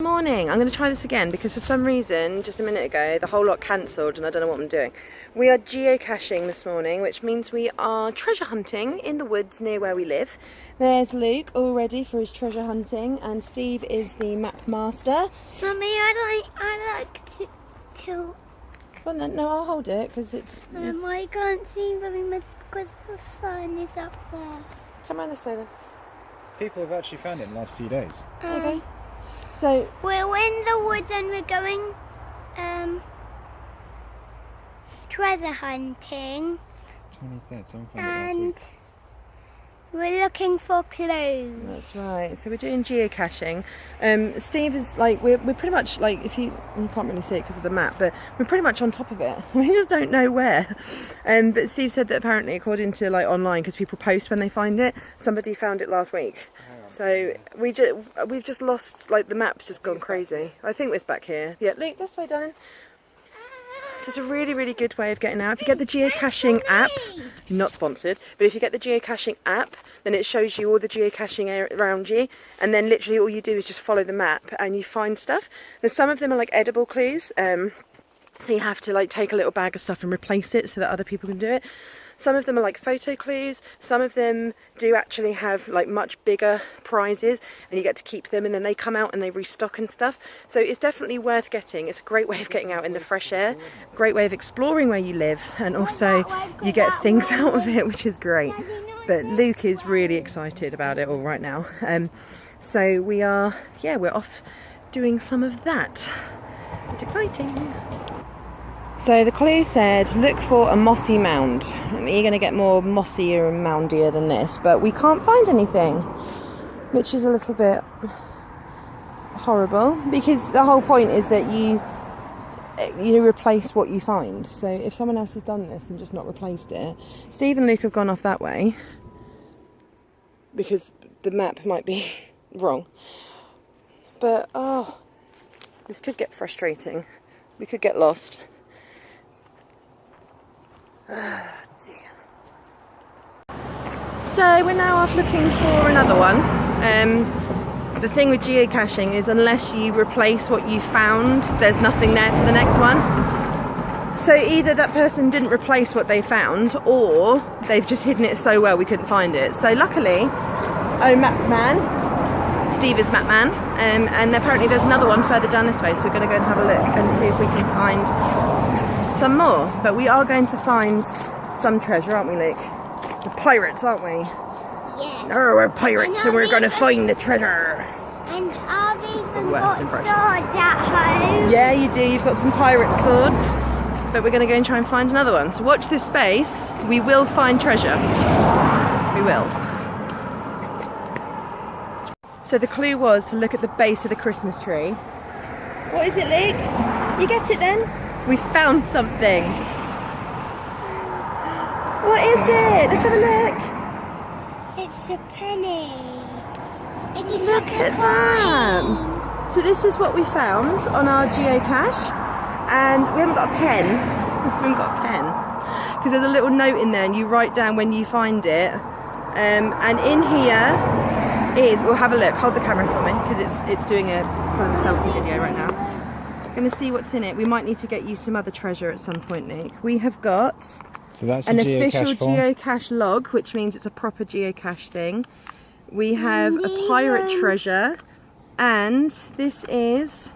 Morning. I'm going to try this again because for some reason just a minute ago the whole lot cancelled and I don't know what I'm doing. We are geocaching this morning, which means we are treasure hunting in the woods near where we live. There's Luke all ready for his treasure hunting and Steve is the map master. Mummy, I like to Well then, no, I'll hold it because it's... I can't see very much because the sun is up there. Come around this way then. People have actually found it in the last few days. Okay. So we're in the woods and we're going treasure hunting 23rd, someone found it last and week. we're looking for clues. that's right. So we're doing geocaching. Steve is like, we're pretty much like, if you can't really see it because of the map, but we're pretty much on top of it. We just don't know where. But Steve said that apparently, according to like online, because people post when they find it, somebody found it last week. So we've just lost, like the map's just gone crazy. I think it's back here. Yeah, Luke, this way, darling. So it's a really, really good way of getting out. If you get the geocaching app, not sponsored, but if you get the geocaching app, then it shows you all the geocaching around you, and then literally all you do is just follow the map and you find stuff. And some of them are like edible clues, so you have to like take a little bag of stuff and replace it so that other people can do it. Some of them are like photo clues, some of them do actually have like much bigger prizes and you get to keep them and then they come out and they restock and stuff. So it's definitely worth getting. It's a great way of getting out in the fresh air, great way of exploring where you live, and also you get things out of it, which is great. But Luke is really excited about it all right now. So we're off doing some of that. It's exciting. So the clue said, look for a mossy mound. You're going to get more mossier and moundier than this, but we can't find anything, which is a little bit horrible because the whole point is that you replace what you find. So if someone else has done this and just not replaced it, Steve and Luke have gone off that way because the map might be wrong. But this could get frustrating. We could get lost. Dear. So we're now off looking for another one. The thing with geocaching is unless you replace what you found, there's nothing there for the next one. So either that person didn't replace what they found or they've just hidden it so well we couldn't find it. So luckily, map man, Steve is map man, and apparently there's another one further down this way, so we're going to go and have a look and see if we can find some more. But we are going to find some treasure, aren't we, Luke? We're pirates, aren't we? Yeah. Oh, we're pirates and we're going to find the treasure. And I've even Worst got impression. swords at home. Yeah, you do. You've got some pirate swords. But we're going to go and try and find another one. So watch this space. We will find treasure. We will. So the clue was to look at the base of the Christmas tree. What is it, Luke? You get it then? We found something. What is it? Let's have a look. It's a penny. It is Look like at a that. coin. So this is what we found on our geocache, and we haven't got a pen. We haven't got a pen because there's a little note in there, and you write down when you find it. And in here is, we'll have a look. Hold the camera for me because it's doing it's kind of a selfie video right now. Going to see what's in it. We might need to get you some other treasure at some point, Nick. We have got So that's an a official form. geocache log, which means it's a proper geocache thing. We have a pirate treasure, and this is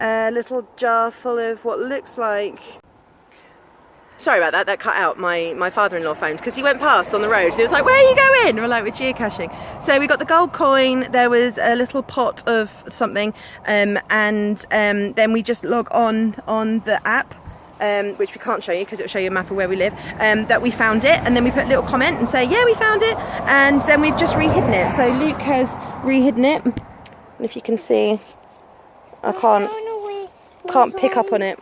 a little jar full of what looks like... Sorry about that, that cut out. My father-in-law phoned because he went past on the road. He was like, where are you going? And we're like, we're geocaching. So we got the gold coin, there was a little pot of something, and then we just log on the app, which we can't show you because it will show you a map of where we live, that we found it, and then we put a little comment and say, yeah, we found it, and then we've just rehidden it. So Luke has rehidden it, and if you can see, I can't pick up on it.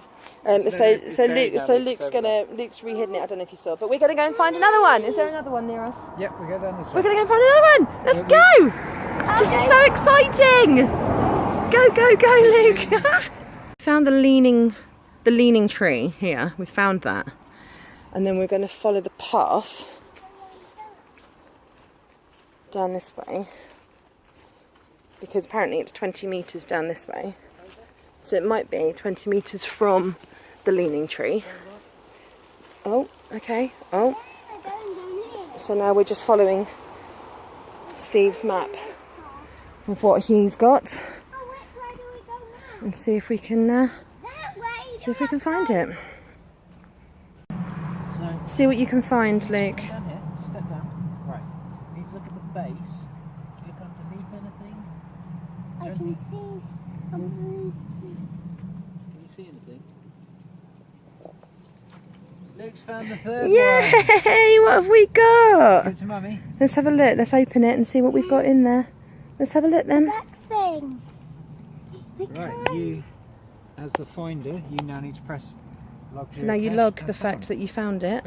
Luke's rehidden it. I don't know if you saw, but we're going to go and find another one. Is there another one near us? Yep, we go down this way. We're going to go and find another one. Let's go. This is so exciting. Go, Luke. Found the leaning tree here. We found that, and then we're going to follow the path down this way. because apparently it's 20 metres down this way. So it might be 20 metres from the leaning tree. Oh, okay. Oh, so now we're just following Steve's map of what he's got and see if we can find it. So, See what you can find, Luke. down here, step down. Right. You need to look at the base. Look underneath anything. Is I there can anything? see something. Can you see anything? Luke's found the third one. Yay! What have we got? Give it to Mummy. Let's have a look. Let's open it and see what we've got in there. Let's have a look then. That thing. Right, you, as the finder, you now need to press log. So now you geocache log as the fact found. that you found it,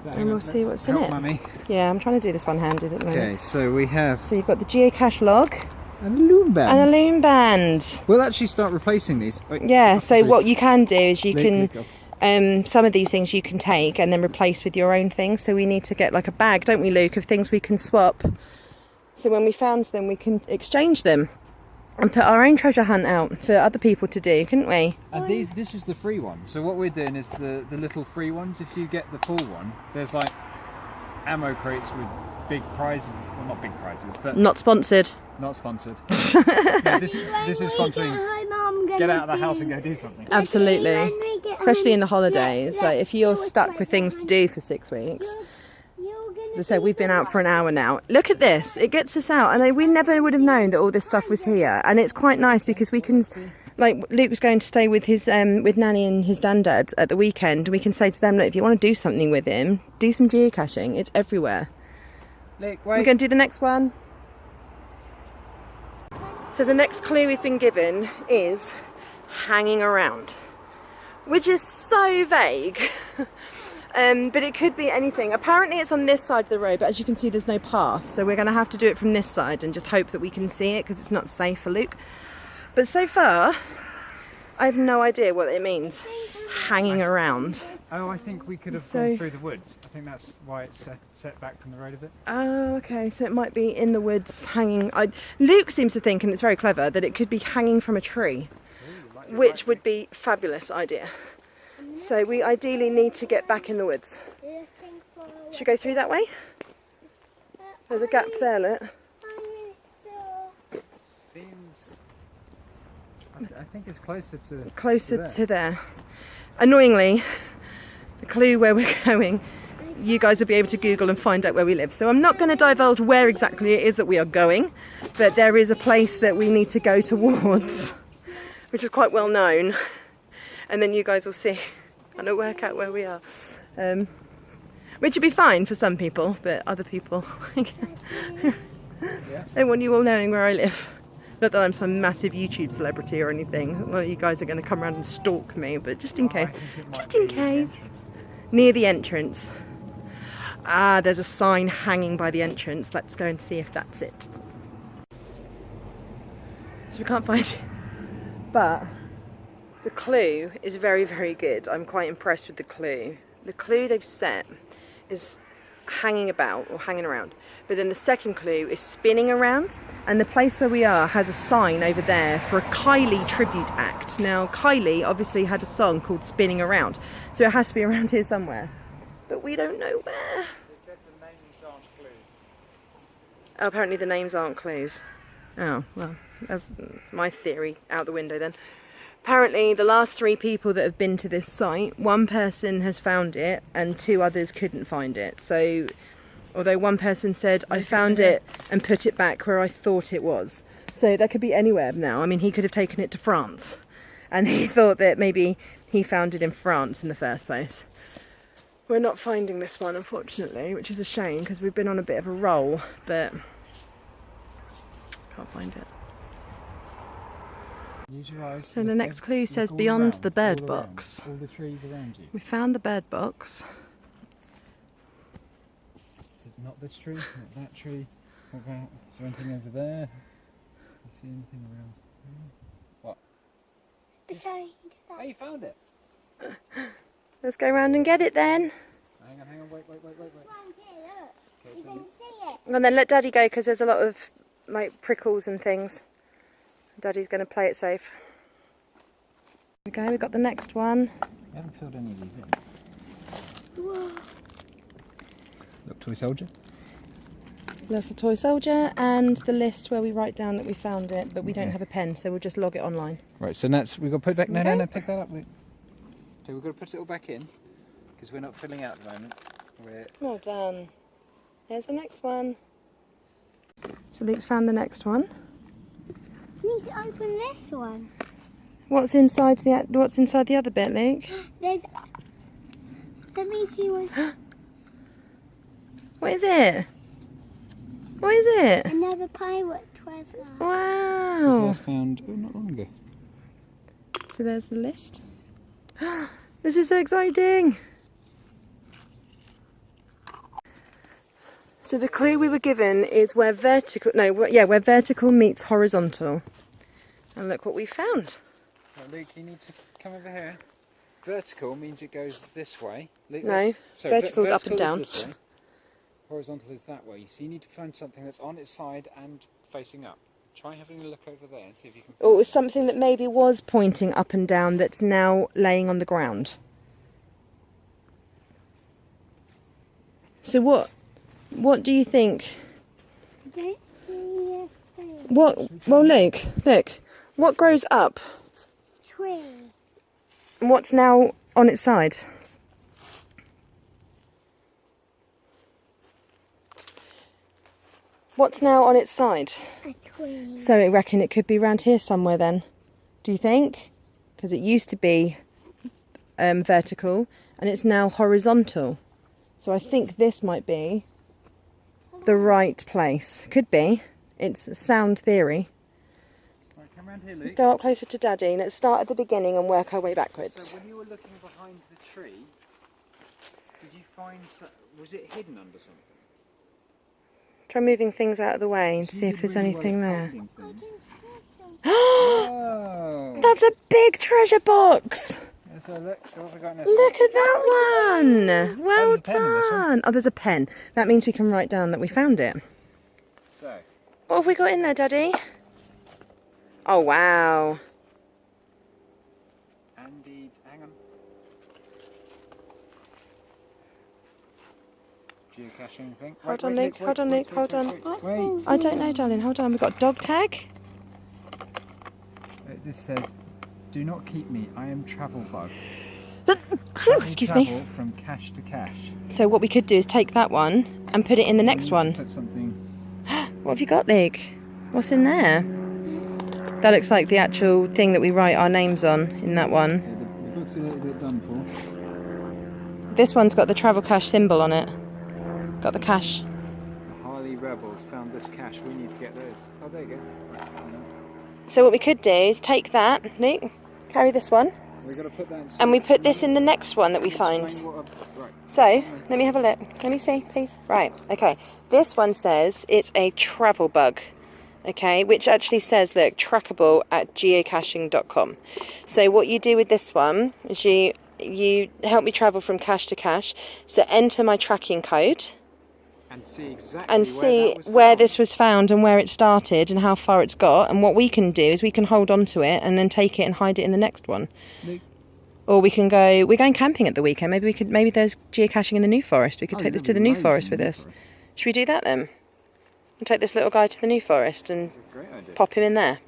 So hang and on, we'll see let's what's in help it. Mummy. Yeah, I'm trying to do this one-handed at the moment. Okay, so we have So you've got the geocache log an loom band. and a loom band. We'll actually start replacing these. Wait, Yeah, up so the what you can do is you Luke, can, Luke, up. some of these things you can take and then replace with your own things. So we need to get like a bag, don't we, Luke, of things we can swap. So when we found them, we can exchange them and put our own treasure hunt out for other people to do, couldn't we? And this is the free one. So what we're doing is the little free ones. If you get the full one, there's like ammo crates with big prizes. Well, not big prizes, but Not sponsored. not sponsored. Yeah, this is When we sponsoring. get home, I'm gonna Get out of the house do- and go do something. Absolutely. When we get Especially home, in the holidays. let's Like if you're do a stuck with treasure things to hunt. do for 6 weeks. You're gonna As I said, be we've been the out for an one. hour now. Look at this. It gets us out. And we never would have known that all this stuff was here. And it's quite nice because we can, like Luke was going to stay with his with Nanny and his dad at the weekend. We can say to them, look, if you want to do something with him, do some geocaching. It's everywhere. Luke, We're wait. going to do the next one. So the next clue we've been given is hanging around, which is so vague. But it could be anything. Apparently it's on this side of the road, but as you can see there's no path, so we're going to have to do it from this side and just hope that we can see it because it's not safe for Luke. But so far I have no idea what it means, hanging around. Oh, I think we could have So- gone through the woods. I think that's why it's set back from the road a bit. Oh, okay, so it might be in the woods hanging. Luke seems to think, and it's very clever, that it could be hanging from a tree, which would be a fabulous idea. So we ideally need to get back in the woods. Looking for a Should we go through that way? There's a gap there, look. Seems. I think it's closer to. Closer there. to there. Annoyingly, the clue where we're going, you guys will be able to Google and find out where we live. So I'm not going to divulge where exactly it is that we are going, but there is a place that we need to go towards, which is quite well known. And then you guys will see and work out where we are. Which would be fine for some people, but other people, I don't want you all knowing where I live. Not that I'm some massive YouTube celebrity or anything. Well, you guys are going to come around and stalk me, but just in case. Just in case. Near the entrance. Ah, there's a sign hanging by the entrance. Let's go and see if that's it. So we can't find it. But the clue is very, very good. I'm quite impressed with the clue. The clue they've set is hanging about or hanging around. But then the second clue is spinning around. And the place where we are has a sign over there for a Kylie tribute act. Now, Kylie obviously had a song called Spinning Around. So it has to be around here somewhere. But we don't know where. They said the names aren't clues. Oh, apparently the names aren't clues. Oh, well, that's my theory out the window then. Apparently the last 3 people that have been to this site, one person has found it and 2 others couldn't find it. So, although one person said, I found it and put it back where I thought it was. So that could be anywhere now. I mean, he could have taken it to France and he thought that maybe he found it in France in the first place. We're not finding this one, unfortunately, which is a shame because we've been on a bit of a roll, but can't find it. Use your eyes. So the look next clue look says all beyond around, the bird all box. around, all the trees around you. We found the bird box. Not this tree, not that tree. What about? Is there anything over there? Do you see anything around? What? Sorry. Oh, you found it! Let's go round and get it then. Hang on, wait. One here, look. You can see it. And then let Daddy go because there's a lot of like prickles and things. Daddy's going to play it safe. There we go, we've got the next one. We haven't filled any of these in. Whoa. Look, toy soldier. Little toy soldier and the list where we write down that we found it, but we don't have a pen, so we'll just log it online. Right, so that's we've got to put it back. No, Okay. no, pick that up. Okay, we've got to put it all back in because we're not filling out at the moment. Well done. Here's the next one. So Luke's found the next one. You need to open this one. What's inside the other bit, Luke? There's. Let me see what. What is it? What is it? Another pirate treasure. Wow. Last found not long ago. So there's the list. This is so exciting. So the clue we were given is where vertical meets horizontal. And look what we found. Right, Luke, you need to come over here. Vertical means it goes this way. Luke, No, so vertical's up and vertical down. is this way. Horizontal is that way. So you need to find something that's on its side and facing up. Try having a look over there and see if you can. Or it was something that maybe was pointing up and down that's now laying on the ground. So what do you think? I don't see a thing. Well, look, what grows up Tree. and what's now on its side? What's now on its side? A tree. So I reckon it could be around here somewhere then. Do you think? Because it used to be vertical and it's now horizontal. So I think this might be the right place. Could be. It's a sound theory. Right, come round here, Luke. Go up closer to Daddy. Let's start at the beginning and work our way backwards. So when you were looking behind the tree, did you find? Was it hidden under something? Try moving things out of the way and So you see if did there's really anything well at there. finding things. Oh, Oh. that's a big treasure box. So look, so what have we got in this Look at that one. Well there's a pen in this one. done. Oh, there's a pen. That means we can write down that we found it. So, What have we got in there, Daddy? Oh, wow. Andy, hang on. Geocaching thing. Hold on, Luke. Hold on, Luke. Hold on. Wait. I don't know, darling. Hold on. We've got a dog tag. It just says, "Do not keep me. I am travel bug. Excuse me. Travel from cache to cache." So what we could do is take that one and put it in the next You need one. to Put something. What have you got, Luke? What's in there? That looks like the actual thing that we write our names on in that one. Okay, the book's a little bit done for. This one's got the travel cache symbol on it. Got the cache. The Harley Rebels found this cache. We need to get those. Oh, there you go. Right, So what we could do is take that, Luke, carry this one, we've got to put that in. and we put this in the next one that we Explain find. right. So, let me have a look. Let me see, please. Right, okay. This one says it's a travel bug, okay, which actually says, look, trackable at geocaching.com. So what you do with this one is you help me travel from cache to cache. So enter my tracking code And see exactly and where see that was where found. this was found and where it started and how far it's got. And what we can do is we can hold on to it and then take it and hide it in the next one. Luke. Or we can go, we're going camping at the weekend. Maybe there's geocaching in the New Forest. We could Oh, take yeah, this to the there'll New be loads Forest in with the New us. Forest. Should we do that then? And take this little guy to the New Forest and It's a great idea. pop him in there.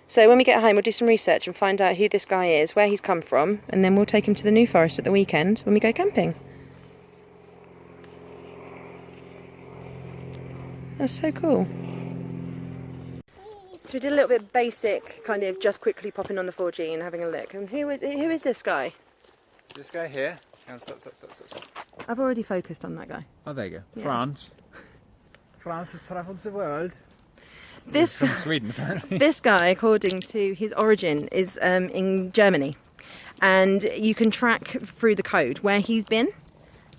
So when we get home, we'll do some research and find out who this guy is, where he's come from, and then we'll take him to the New Forest at the weekend when we go camping. That's so cool. So we did a little bit basic, kind of just quickly popping on the 4G and having a look. And who is this guy? This guy here. Hang on, stop. I've already focused on that guy. Oh, there you go. Yeah. France. France has travelled the world. This From Sweden, apparently. This guy, according to his origin, is in Germany, and you can track through the code where he's been.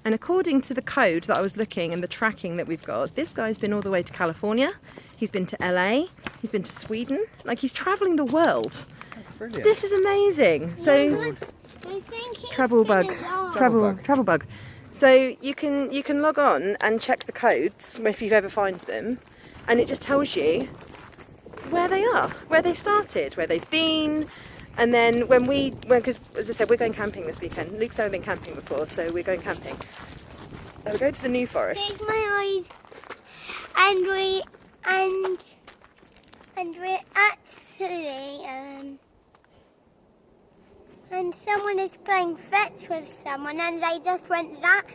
And according to the code that I was looking and the tracking that we've got, this guy's been all the way to California. He's been to LA. He's been to Sweden. Like, he's travelling the world. That's brilliant. This is amazing. So I think it's travel bug, been on. travel bug. So you can log on and check the codes if you've ever found them, and it just tells you where they are, where they started, where they've been. And then because as I said, we're going camping this weekend. Luke's never been camping before, so we're going camping. We're going to the New Forest. There's my eyes, and we're actually and someone is playing fetch with someone, and they just went that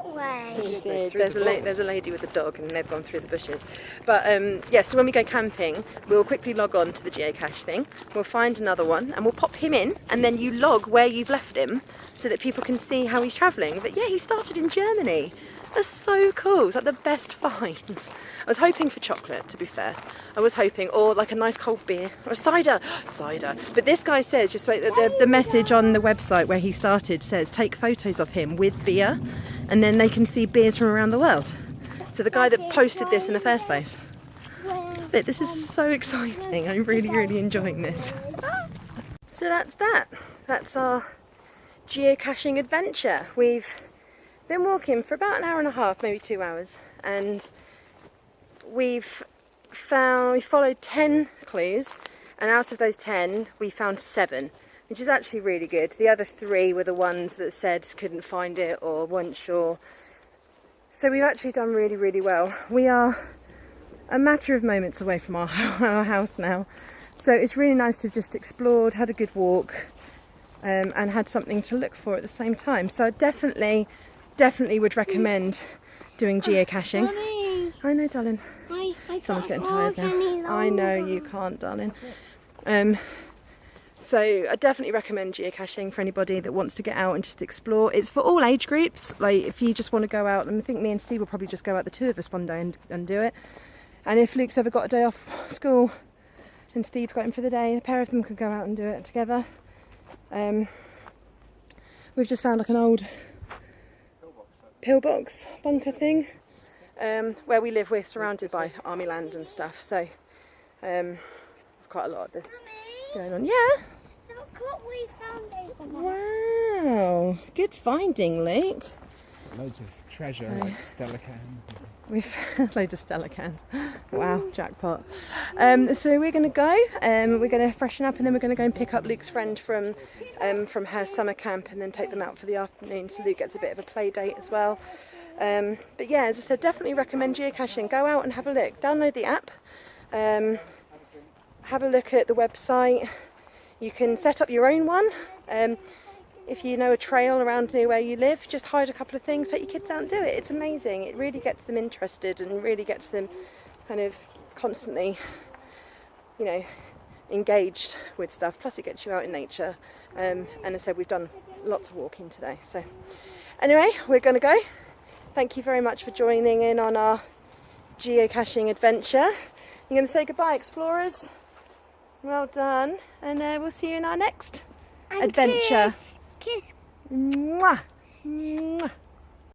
way. He did. There's a lady with a dog, and they've gone through the bushes. But yeah, so when we go camping, we'll quickly log on to the geocache thing. We'll find another one, and we'll pop him in, and then you log where you've left him, so that people can see how he's travelling. But yeah, he started in Germany. That's so cool. It's like the best find. I was hoping for chocolate, to be fair. I was hoping, or like a nice cold beer, or a cider. But this guy says, just like the message on the website where he started says, take photos of him with beer, and then they can see beers from around the world. So the guy that posted this in the first place. But this is so exciting. I'm really, really enjoying this. So that's that. That's our geocaching adventure. We've been walking for about an hour and a half, maybe 2 hours, and we followed 10 clues, and out of those 10 we found 7, which is actually really good. The other 3 were the ones that said couldn't find it or weren't sure. So we've actually done really, really well. We are a matter of moments away from our house now, so it's really nice to have just explored, had a good walk, and had something to look for at the same time. So I definitely would recommend doing geocaching. Mommy, I know, darling. I Someone's can't getting tired walk any now. I know longer. you can't, darling. So I definitely recommend geocaching for anybody that wants to get out and just explore. It's for all age groups. Like if you just want to go out, and I think me and Steve will probably just go out, the 2 of us, one day and do it. And if Luke's ever got a day off school and Steve's got him for the day, the pair of them could go out and do it together. We've just found like an old pillbox bunker thing. Where we live, we're surrounded by army land and stuff, so there's quite a lot of this going on. Yeah. Look what we found over there. Wow. Good finding, Luke. Loads of treasure, like Stella cans. We've found loads of Stella cans. Wow, jackpot. So we're going to go. We're going to freshen up, and then we're going to go and pick up Luke's friend from her summer camp, and then take them out for the afternoon. So Luke gets a bit of a play date as well. But yeah, as I said, definitely recommend geocaching. Go out and have a look. Download the app. Have a look at the website. You can set up your own one. If you know a trail around near where you live, just hide a couple of things, take your kids out and do it. It's amazing. It really gets them interested and really gets them kind of constantly, you know, engaged with stuff. Plus it gets you out in nature. And as I said, we've done lots of walking today. So anyway, we're going to go. Thank you very much for joining in on our geocaching adventure. You're going to say goodbye, explorers. Well done. And we'll see you in our next And adventure. Kiss. Mwah. Mwah.